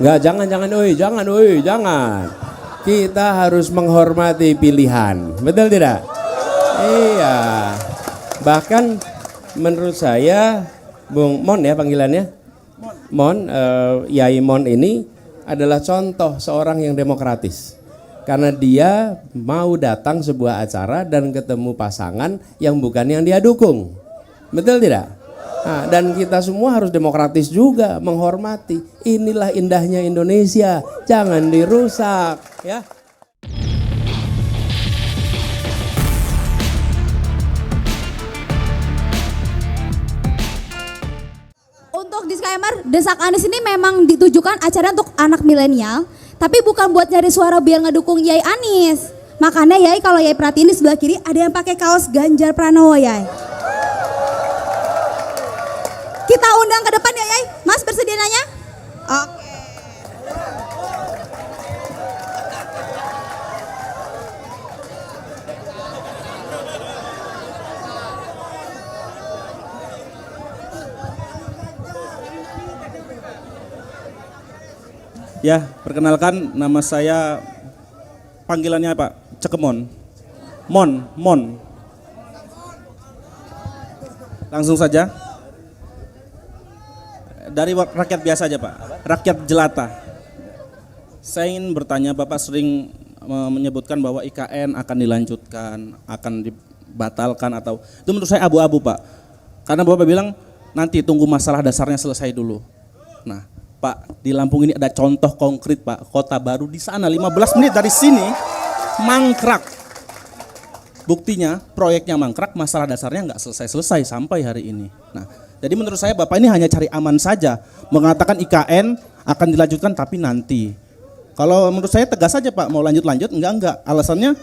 Enggak, jangan. Kita harus menghormati pilihan. Betul tidak? Iya. Bahkan menurut saya, Bung Mon ya panggilannya. Mon, Yai Mon ini adalah contoh seorang yang demokratis. Karena dia mau datang sebuah acara dan ketemu pasangan yang bukan yang dia dukung. Betul tidak? Nah, dan kita semua harus demokratis juga, menghormati. Inilah indahnya Indonesia, jangan dirusak ya. Untuk disclaimer, Desak Anies ini memang ditujukan acara untuk anak milenial, tapi bukan buat nyari suara biar ngedukung Yai Anies. Makanya Yai, kalau Yai perhatiin di sebelah kiri ada yang pakai kaos Ganjar Pranowo Yai. Kita undang ke depan ya Yai. Mas bersedia nanya? Oke. Ya, perkenalkan nama saya, panggilannya Pak Cekemon. Mon. Langsung saja. Dari rakyat biasa aja Pak, rakyat jelata. Saya ingin bertanya, Bapak sering menyebutkan bahwa IKN akan dilanjutkan, akan dibatalkan atau itu menurut saya abu-abu Pak. Karena Bapak bilang nanti tunggu masalah dasarnya selesai dulu. Nah Pak, di Lampung ini ada contoh konkret Pak, kota baru di sana 15 menit dari sini mangkrak. Buktinya proyeknya mangkrak, masalah dasarnya nggak selesai-selesai sampai hari ini. Nah, jadi menurut saya Bapak ini hanya cari aman saja, mengatakan IKN akan dilanjutkan tapi nanti. Kalau menurut saya tegas saja Pak, mau lanjut-lanjut, enggak. Alasannya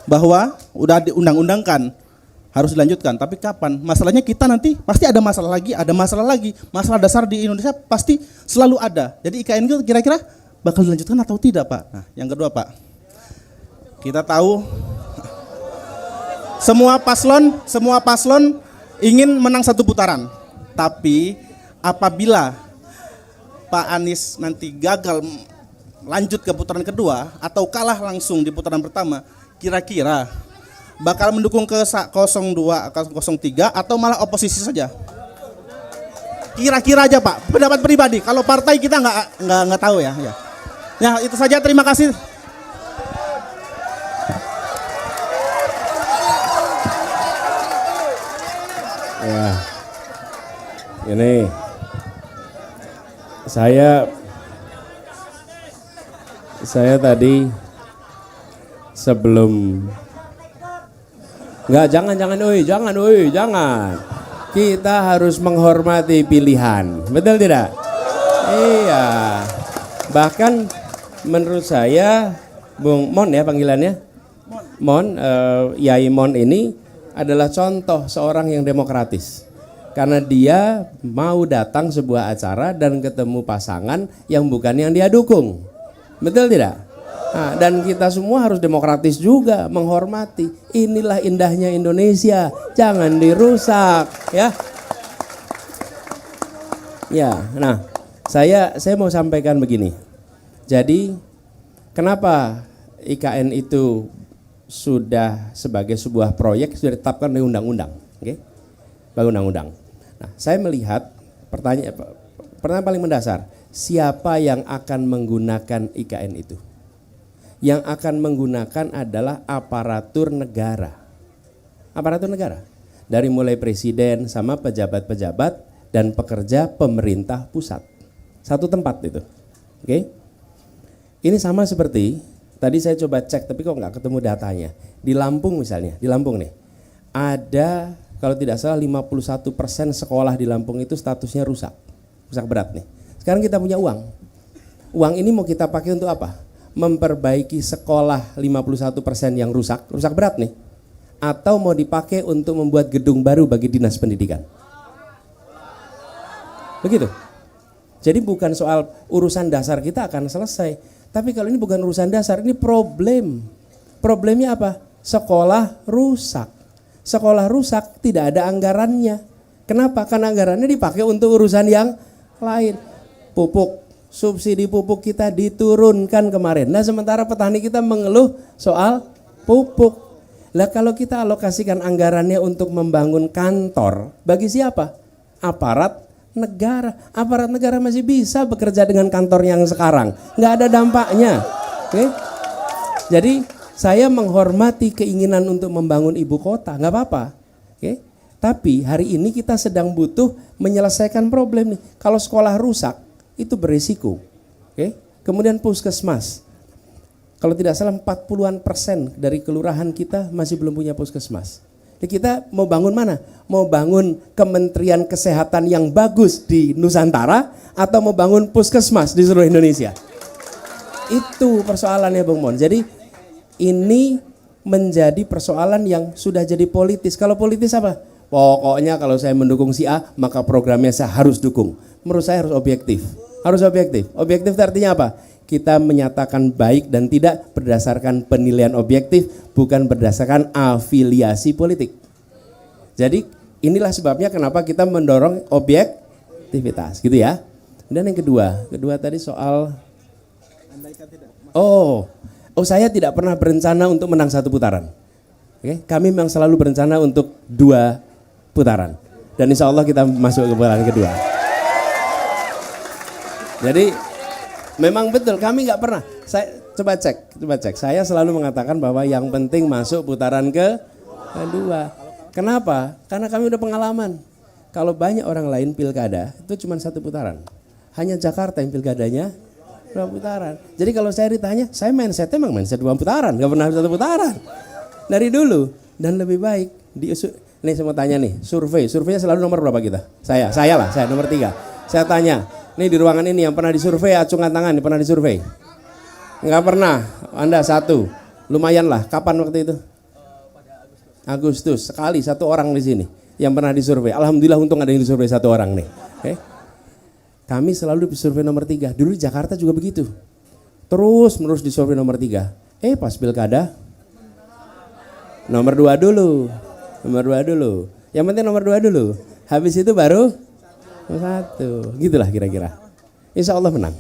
bahwa udah diundang-undangkan, harus dilanjutkan, tapi kapan? Masalahnya kita nanti pasti ada masalah lagi. Masalah dasar di Indonesia pasti selalu ada. Jadi IKN itu kira-kira bakal dilanjutkan atau tidak Pak? Nah, yang kedua Pak, kita tahu semua paslon ingin menang satu putaran. Tapi apabila Pak Anies nanti gagal lanjut ke putaran kedua atau kalah langsung di putaran pertama, kira-kira bakal mendukung ke 02, 03 atau malah oposisi saja? Kira-kira aja Pak, pendapat pribadi. Kalau partai kita nggak tahu ya. Ya itu saja, terima kasih. Ya, ini saya tadi sebelum jangan. Kita harus menghormati pilihan, betul tidak? Iya. Bahkan menurut saya, Bung Mon ya panggilannya, Mon, Yai Mon ini adalah contoh seorang yang demokratis. Karena dia mau datang sebuah acara dan ketemu pasangan yang bukan yang dia dukung. Betul tidak? Nah, dan kita semua harus demokratis juga, menghormati. Inilah indahnya Indonesia, jangan dirusak ya. Ya, nah saya mau sampaikan begini. Jadi kenapa IKN itu sudah sebagai sebuah proyek sudah ditetapkan oleh undang-undang, oke? Undang-undang. Nah, saya melihat pertanyaan paling mendasar, siapa yang akan menggunakan IKN itu? Yang akan menggunakan adalah aparatur negara. Aparatur negara. Dari mulai presiden sama pejabat-pejabat dan pekerja pemerintah pusat. Satu tempat itu. Oke? Ini sama seperti tadi saya coba cek tapi kok nggak ketemu datanya. Di Lampung misalnya, di Lampung nih. Ada kalau tidak salah 51% sekolah di Lampung itu statusnya rusak. Rusak berat nih. Sekarang kita punya uang. Uang ini mau kita pakai untuk apa? Memperbaiki sekolah 51% yang rusak berat nih. Atau mau dipakai untuk membuat gedung baru bagi dinas pendidikan. Begitu. Jadi bukan soal urusan dasar kita akan selesai. Tapi kalau ini bukan urusan dasar, ini problem. Problemnya apa? Sekolah rusak. Sekolah rusak tidak ada anggarannya. Kenapa? Karena anggarannya dipakai untuk urusan yang lain. Pupuk subsidi pupuk kita diturunkan kemarin. Nah sementara petani kita mengeluh soal pupuk. Lah kalau kita alokasikan anggarannya untuk membangun kantor, bagi siapa? Aparat negara. Aparat negara masih bisa bekerja dengan kantor yang sekarang, nggak ada dampaknya. Oke? Jadi saya menghormati keinginan untuk membangun ibu kota, nggak apa-apa. Oke? Tapi hari ini kita sedang butuh menyelesaikan problem nih. Kalau sekolah rusak, itu berisiko. Oke? Kemudian puskesmas. Kalau tidak salah 40% dari kelurahan kita masih belum punya puskesmas. Jadi kita mau bangun mana? Mau bangun Kementerian Kesehatan yang bagus di Nusantara atau mau bangun puskesmas di seluruh Indonesia? Itu persoalannya Bung Mon. Jadi ini menjadi persoalan yang sudah jadi politis. Kalau politis apa? Pokoknya kalau saya mendukung si A, maka programnya saya harus dukung. Menurut saya harus objektif. Harus objektif. Objektif itu artinya apa? Kita menyatakan baik dan tidak berdasarkan penilaian objektif, bukan berdasarkan afiliasi politik. Jadi inilah sebabnya kenapa kita mendorong objektivitas, gitu ya. Dan yang kedua tadi soal saya tidak pernah berencana untuk menang 1 putaran. Oke, kami memang selalu berencana untuk 2 putaran. Dan insya Allah kita masuk ke putaran kedua. Jadi memang betul, kami nggak pernah. Saya coba cek. Saya selalu mengatakan bahwa yang penting masuk putaran kedua. Kenapa? Karena kami udah pengalaman. Kalau banyak orang lain pilkada itu cuma 1 putaran. Hanya Jakarta yang pilkadanya 2 putaran. Jadi kalau saya ditanya, saya mindset 2 putaran, nggak pernah 1 putaran. Dari dulu dan lebih baik nih saya mau tanya nih, surveinya selalu nomor berapa kita? Saya nomor 3. Saya tanya. Nih di ruangan ini yang pernah disurvei, acungkan tangan, pernah disurvei? Enggak pernah, Anda 1. Lumayan lah, kapan waktu itu? Agustus, sekali 1 orang di sini yang pernah disurvei. Alhamdulillah untung ada yang disurvei 1 orang nih. Oke. Kami selalu disurvei nomor 3, dulu di Jakarta juga begitu. Terus menerus disurvei nomor 3. Pas pilkada, nomor 2 dulu. Yang penting nomor 2 dulu, habis itu baru 1, gitulah kira-kira. Insya Allah menang.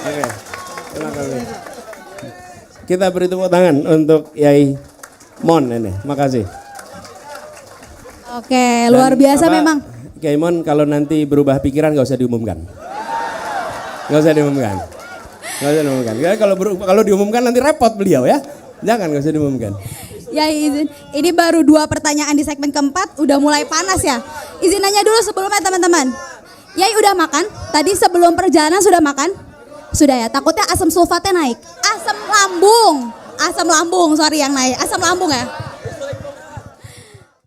Oke, terima kasih. Kita beri tepuk tangan untuk Yai Mon ini, makasih. Oke, luar biasa memang. Yai Mon kalau nanti berubah pikiran nggak usah diumumkan. Ya, kalau diumumkan nanti repot beliau ya. Jangan, nggak usah diumumkan. Ya izin, ini baru 2 pertanyaan di segmen keempat, udah mulai panas ya. Izin nanya dulu sebelumnya teman-teman. Yai udah makan? Tadi sebelum perjalanan sudah makan? Sudah ya, takutnya asam sulfatnya naik. Asam lambung, sorry yang naik. Asam lambung ya.